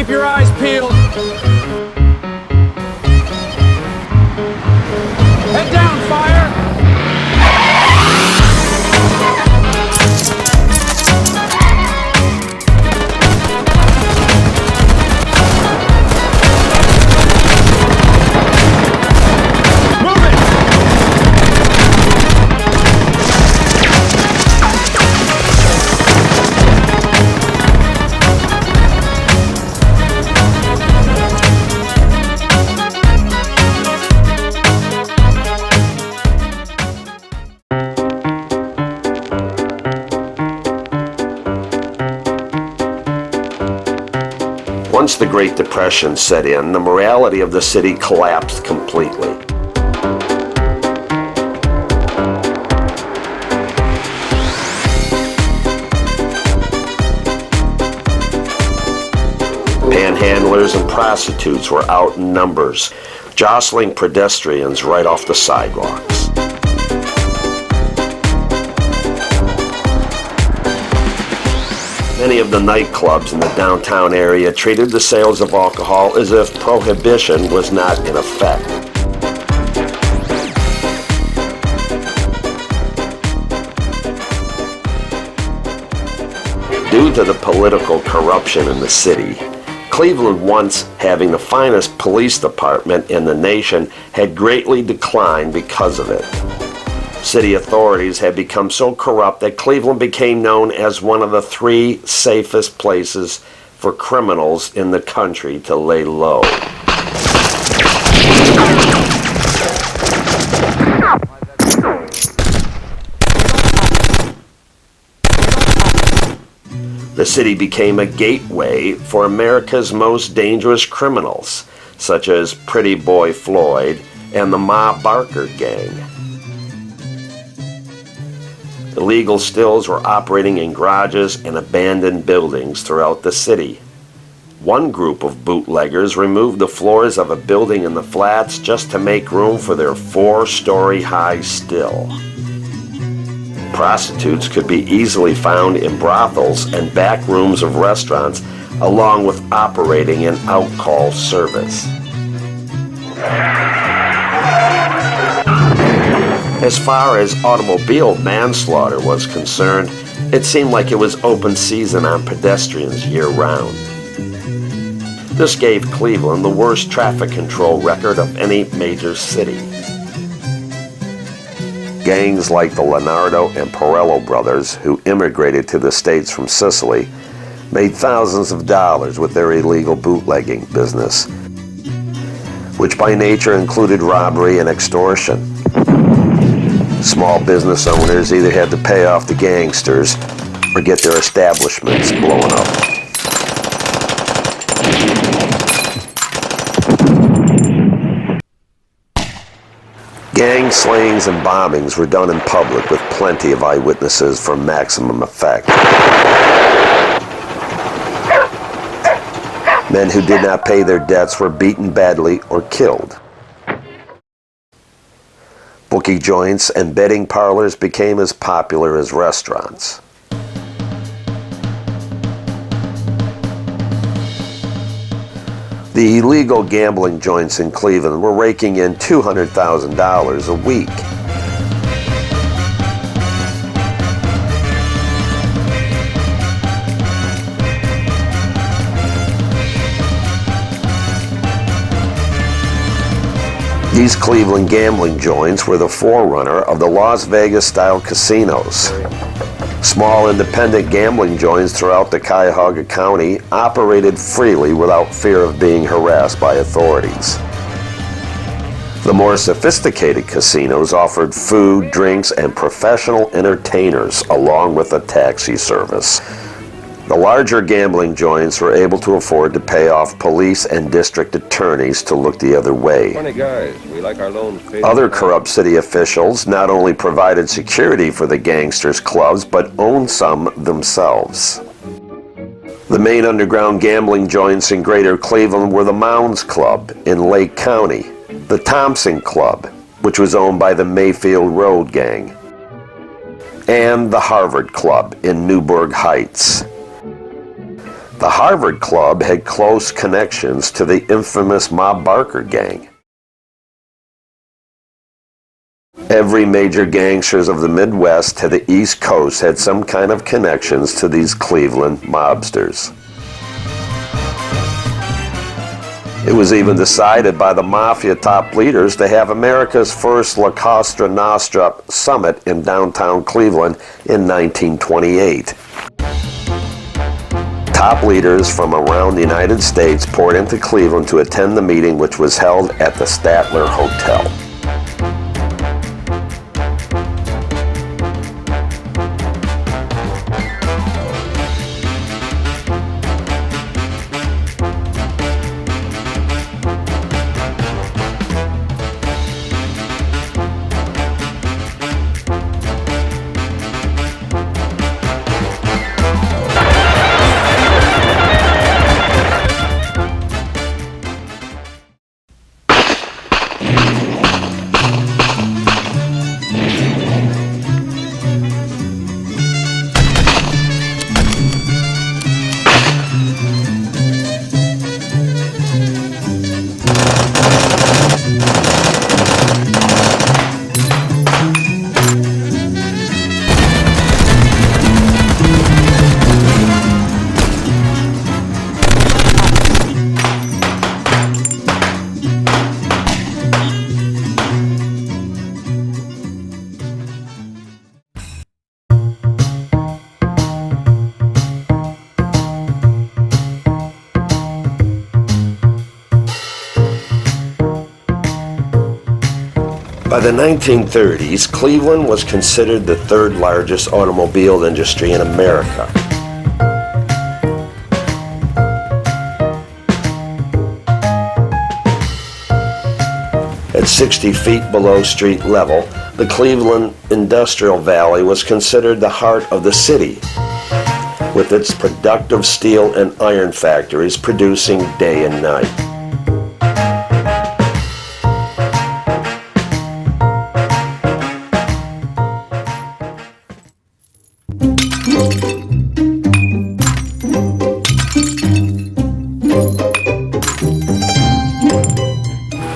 Keep your eyes peeled. Head down, fire! Once the Great Depression set in, the morality of the city collapsed completely. Panhandlers and prostitutes were out in numbers, jostling pedestrians right off the sidewalks. Many of the nightclubs in the downtown area treated the sales of alcohol as if prohibition was not in effect. Due to the political corruption in the city, Cleveland, once having the finest police department in the nation, had greatly declined because of it. City authorities had become so corrupt that Cleveland became known as one of the 3 safest places for criminals in the country to lay low. The city became a gateway for America's most dangerous criminals, such as Pretty Boy Floyd and the Ma Barker gang. Illegal stills were operating in garages and abandoned buildings throughout the city. One group of bootleggers removed the floors of a building in the flats just to make room for their 4-story high still. Prostitutes could be easily found in brothels and back rooms of restaurants, along with operating an out-call service. As far as automobile manslaughter was concerned, it seemed like it was open season on pedestrians year-round. This gave Cleveland the worst traffic control record of any major city. Gangs like the Leonardo and Porello brothers, who immigrated to the States from Sicily, made thousands of dollars with their illegal bootlegging business, which by nature included robbery and extortion. Small business owners either had to pay off the gangsters or get their establishments blown up. Gang slayings and bombings were done in public with plenty of eyewitnesses for maximum effect. Men who did not pay their debts were beaten badly or killed. Bookie joints and betting parlors became as popular as restaurants. The illegal gambling joints in Cleveland were raking in $200,000 a week. These Cleveland gambling joints were the forerunner of the Las Vegas-style casinos. Small independent gambling joints throughout the Cuyahoga County operated freely without fear of being harassed by authorities. The more sophisticated casinos offered food, drinks, and professional entertainers along with a taxi service. The larger gambling joints were able to afford to pay off police and district attorneys to look the other way. Funny guys, we like our loans paid. Other corrupt city officials not only provided security for the gangsters' clubs, but owned some themselves. The main underground gambling joints in Greater Cleveland were the Mounds Club in Lake County, the Thompson Club, which was owned by the Mayfield Road Gang, and the Harvard Club in Newburgh Heights. The Harvard Club had close connections to the infamous Mob Barker gang. Every major gangsters of the Midwest to the East Coast had some kind of connections to these Cleveland mobsters. It was even decided by the Mafia top leaders to have America's first La Cosa Nostra summit in downtown Cleveland in 1928. Top leaders from around the United States poured into Cleveland to attend the meeting, which was held at the Statler Hotel. By the 1930s, Cleveland was considered the third largest automobile industry in America. At 60 feet below street level, the Cleveland Industrial Valley was considered the heart of the city, with its productive steel and iron factories producing day and night.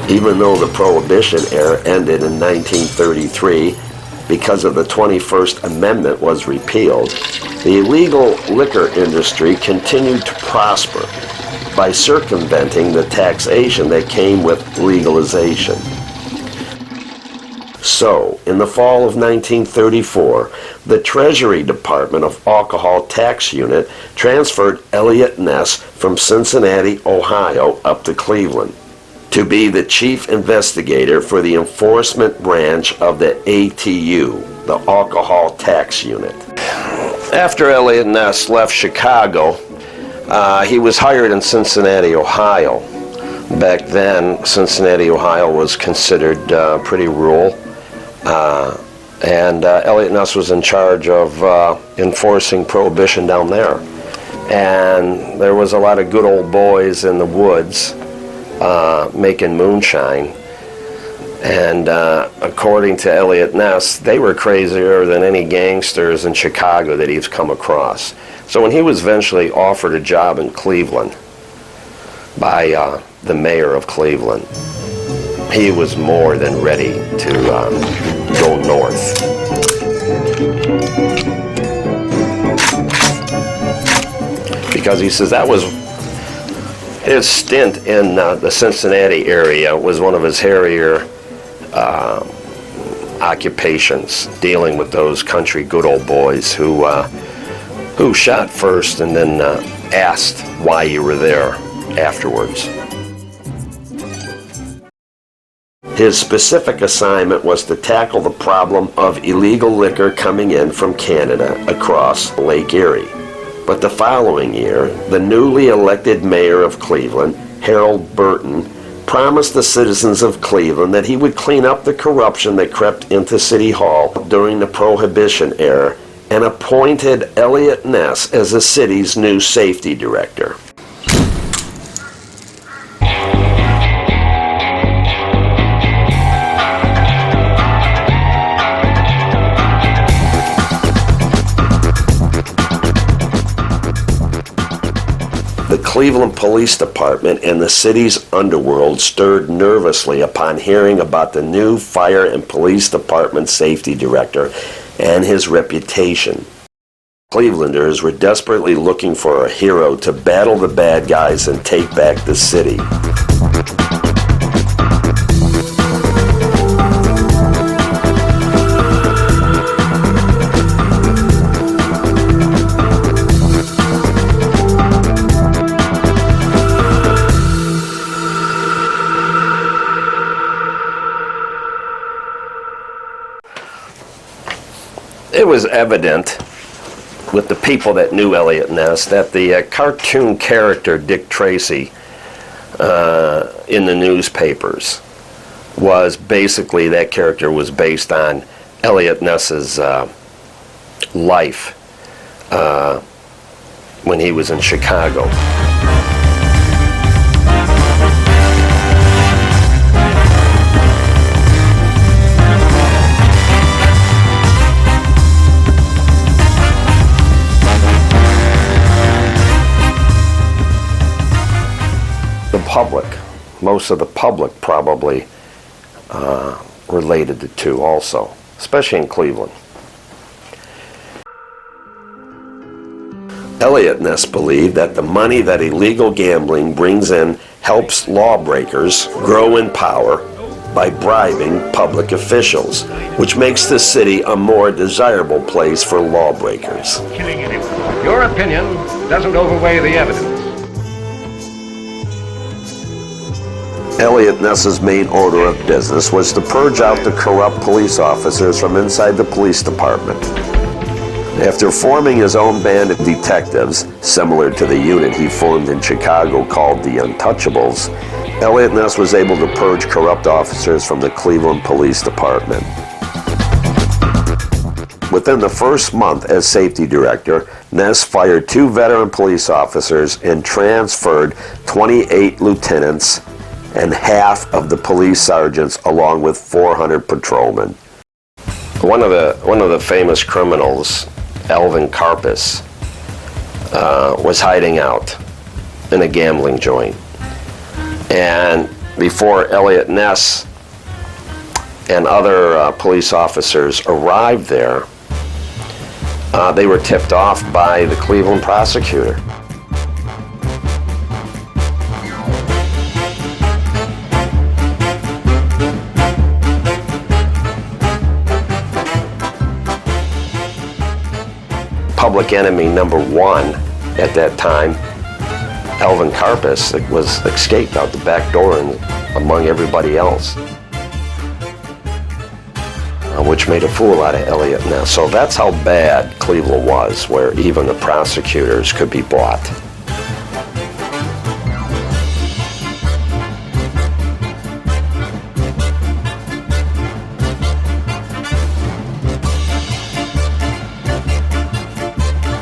Even though the Prohibition era ended in 1933 because of the 21st Amendment was repealed, the illegal liquor industry continued to prosper by circumventing the taxation that came with legalization. So, in the fall of 1934, the Treasury Department of Alcohol Tax Unit transferred Eliot Ness from Cincinnati, Ohio, up to Cleveland to be the chief investigator for the enforcement branch of the ATU, the Alcohol Tax Unit. After Eliot Ness left Chicago, he was hired in Cincinnati, Ohio. Back then, Cincinnati, Ohio was considered pretty rural, and Eliot Ness was in charge of enforcing prohibition down there. And there was a lot of good old boys in the woods making moonshine, and according to Eliot Ness, they were crazier than any gangsters in Chicago that he's come across. So when he was eventually offered a job in Cleveland by the mayor of Cleveland, he was more than ready to go north. Because he says that was his stint in the Cincinnati area was one of his hairier occupations, dealing with those country good old boys who shot first and then asked why you were there afterwards. His specific assignment was to tackle the problem of illegal liquor coming in from Canada across Lake Erie. But the following year, the newly elected mayor of Cleveland, Harold Burton, promised the citizens of Cleveland that he would clean up the corruption that crept into City Hall during the Prohibition era, and appointed Eliot Ness as the city's new safety director. Cleveland Police Department and the city's underworld stirred nervously upon hearing about the new Fire and Police Department Safety Director and his reputation. Clevelanders were desperately looking for a hero to battle the bad guys and take back the city. It was evident with the people that knew Eliot Ness that the cartoon character Dick Tracy in the newspapers was basically, that character was based on Eliot Ness's life when he was in Chicago. Most of the public probably related the two also, especially in Cleveland. Eliot Ness believed that the money that illegal gambling brings in helps lawbreakers grow in power by bribing public officials, which makes the city a more desirable place for lawbreakers. Your opinion doesn't overweigh the evidence. Eliot Ness's main order of business was to purge out the corrupt police officers from inside the police department. After forming his own band of detectives, similar to the unit he formed in Chicago called the Untouchables, Eliot Ness was able to purge corrupt officers from the Cleveland Police Department. Within the first month as safety director, Ness fired 2 veteran police officers and transferred 28 lieutenants and half of the police sergeants, along with 400 patrolmen. One of the famous criminals, Alvin Karpis, was hiding out in a gambling joint. And before Eliot Ness and other police officers arrived there, they were tipped off by the Cleveland prosecutor. Public enemy number 1 at that time, Alvin Karpis, was escaped out the back door and among everybody else, which made a fool out of Eliot Ness. So that's how bad Cleveland was, where even the prosecutors could be bought.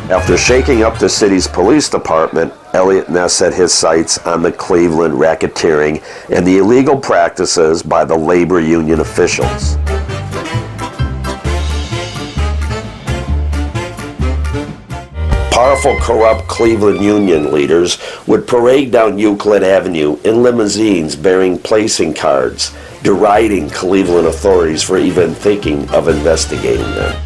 After shaking up the city's police department, Eliot Ness set his sights on the Cleveland racketeering and the illegal practices by the labor union officials. Powerful, corrupt Cleveland union leaders would parade down Euclid Avenue in limousines bearing placing cards, deriding Cleveland authorities for even thinking of investigating them.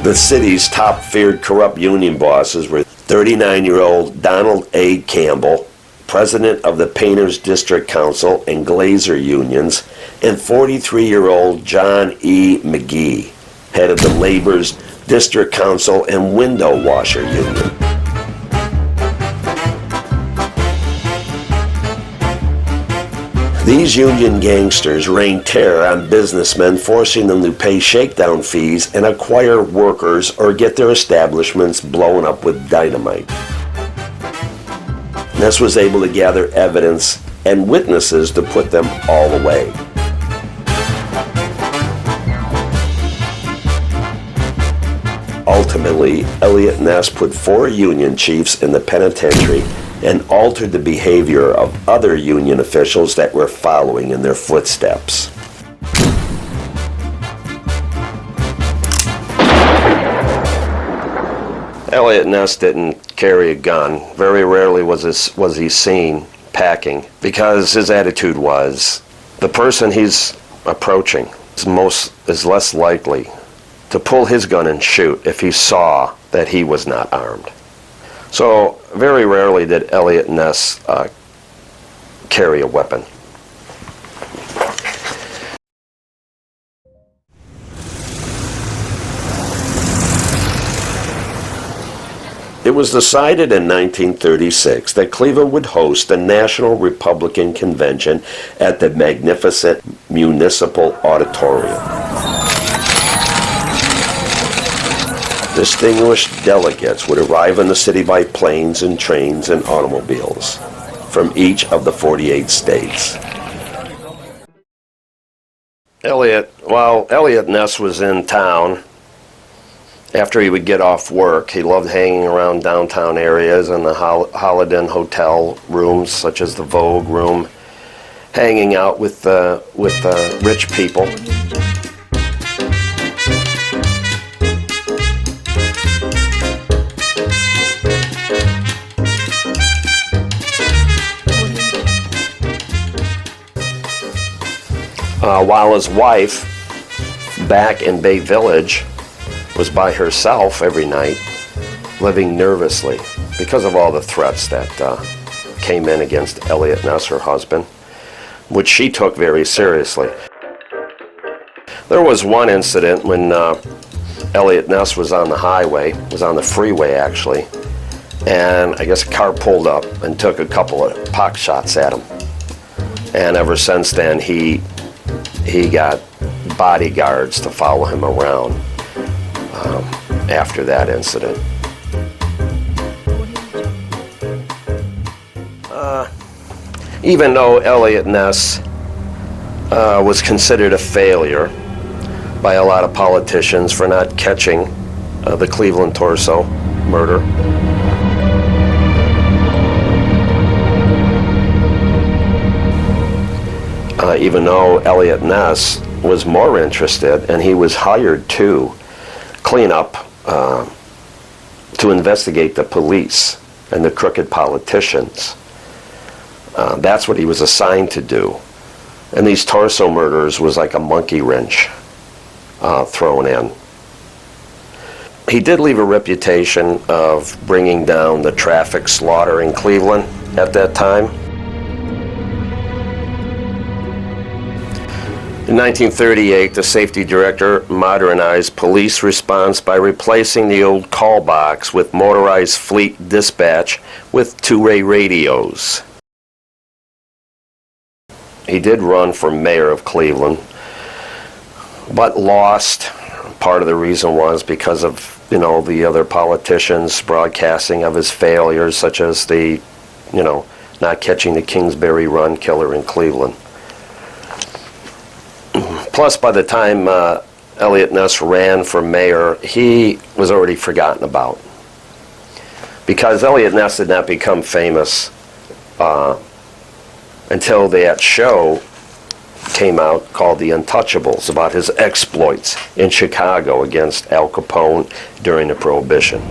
The city's top feared corrupt union bosses were 39-year-old Donald A. Campbell, president of the Painters District Council and Glazer unions, and 43-year-old John E. McGee, head of the Labor's District Council and Window Washer Union. These union gangsters rained terror on businessmen, forcing them to pay shakedown fees and acquire workers or get their establishments blown up with dynamite. Ness was able to gather evidence and witnesses to put them all away. Ultimately, Eliot Ness put 4 union chiefs in the penitentiary and altered the behavior of other union officials that were following in their footsteps. Eliot Ness didn't carry a gun. Very rarely was he seen packing, because his attitude was the person he's approaching is less likely to pull his gun and shoot if he saw that he was not armed. So very rarely did Eliot Ness carry a weapon. It was decided in 1936 that Cleveland would host the National Republican Convention at the magnificent Municipal Auditorium. Distinguished delegates would arrive in the city by planes and trains and automobiles from each of the 48 states. While Eliot Ness was in town, after he would get off work, he loved hanging around downtown areas and the Holiday Inn hotel rooms, such as the Vogue room, hanging out with rich people. While his wife, back in Bay Village, was by herself every night, living nervously because of all the threats that came in against Eliot Ness, her husband, which she took very seriously. There was one incident when Eliot Ness was on the highway, was on the freeway actually, and I guess a car pulled up and took a couple of pock shots at him. And ever since then, he got bodyguards to follow him around after that incident. Even though Eliot Ness was considered a failure by a lot of politicians for not catching the Cleveland torso murder, even though Eliot Ness was more interested, and he was hired to clean up, to investigate the police and the crooked politicians. That's what he was assigned to do. And these torso murders was like a monkey wrench thrown in. He did leave a reputation of bringing down the traffic slaughter in Cleveland at that time. In 1938, the Saftey Director modernized police response by replacing the old call box with motorized fleet dispatch with two-way radios. He did run for mayor of Cleveland, but lost. Part of the reason was because of, the other politicians broadcasting of his failures, such as the, not catching the Kingsbury Run killer in Cleveland. Plus, by the time Eliot Ness ran for mayor, he was already forgotten about. Because Eliot Ness did not become famous until that show came out called The Untouchables, about his exploits in Chicago against Al Capone during the Prohibition.